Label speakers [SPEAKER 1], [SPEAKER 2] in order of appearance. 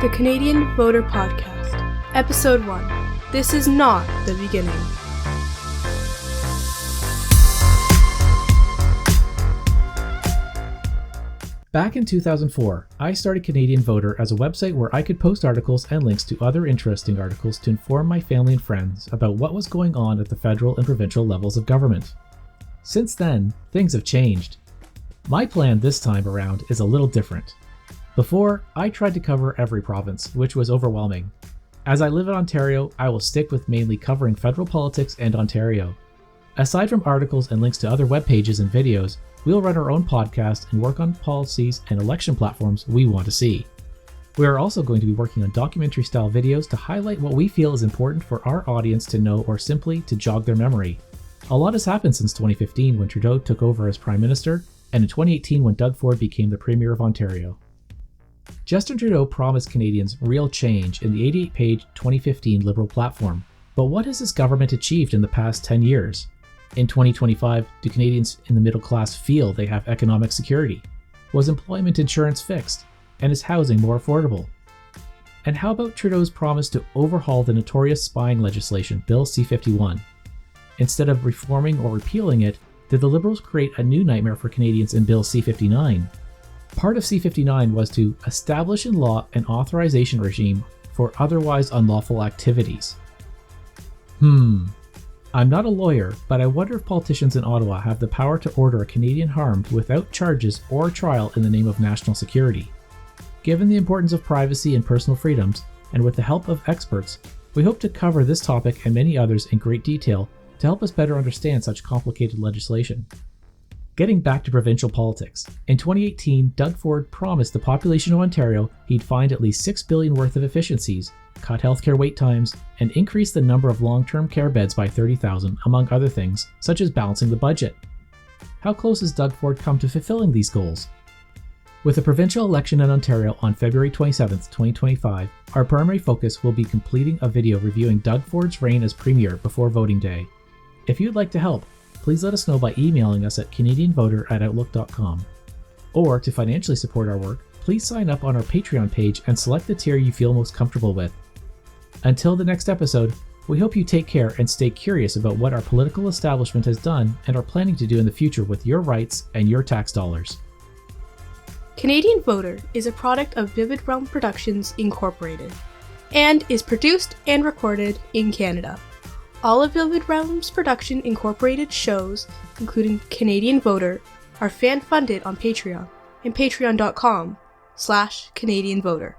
[SPEAKER 1] The Canadian Voter Podcast, Episode 1. This is not the beginning.
[SPEAKER 2] Back in 2004, I started Canadian Voter as a website where I could post articles and links to other interesting articles to inform my family and friends about what was going on at the federal and provincial levels of government. Since then, things have changed. My plan this time around is a little different. Before, I tried to cover every province, which was overwhelming. As I live in Ontario, I will stick with mainly covering federal politics and Ontario. Aside from articles and links to other web pages and videos, we'll run our own podcast and work on policies and election platforms we want to see. We are also going to be working on documentary-style videos to highlight what we feel is important for our audience to know or simply to jog their memory. A lot has happened since 2015 when Trudeau took over as Prime Minister, and in 2018 when Doug Ford became the Premier of Ontario. Justin Trudeau promised Canadians real change in the 88-page 2015 Liberal platform, but what has his government achieved in the past 10 years? In 2025, do Canadians in the middle class feel they have economic security? Was employment insurance fixed? And is housing more affordable? And how about Trudeau's promise to overhaul the notorious spying legislation, Bill C-51? Instead of reforming or repealing it, did the Liberals create a new nightmare for Canadians in Bill C-59? Part of C-59 was to establish in law an authorization regime for otherwise unlawful activities. I'm not a lawyer, but I wonder if politicians in Ottawa have the power to order a Canadian harmed without charges or trial in the name of national security. Given the importance of privacy and personal freedoms, and with the help of experts, we hope to cover this topic and many others in great detail to help us better understand such complicated legislation. Getting back to provincial politics, in 2018, Doug Ford promised the population of Ontario he'd find at least $6 billion worth of efficiencies, cut healthcare wait times, and increase the number of long-term care beds by 30,000, among other things, such as balancing the budget. How close has Doug Ford come to fulfilling these goals? With the provincial election in Ontario on February 27, 2025, our primary focus will be completing a video reviewing Doug Ford's reign as Premier before voting day. If you'd like to help, please let us know by emailing us at canadianvoter@outlook.com. Or to financially support our work, please sign up on our Patreon page and select the tier you feel most comfortable with. Until the next episode, we hope you take care and stay curious about what our political establishment has done and are planning to do in the future with your rights and your tax dollars.
[SPEAKER 1] Canadian Voter is a product of Vivid Realm Productions Incorporated and is produced and recorded in Canada. All of Vivid Realms Production Incorporated shows, including Canadian Voter, are fan-funded on Patreon and patreon.com/CanadianVoter.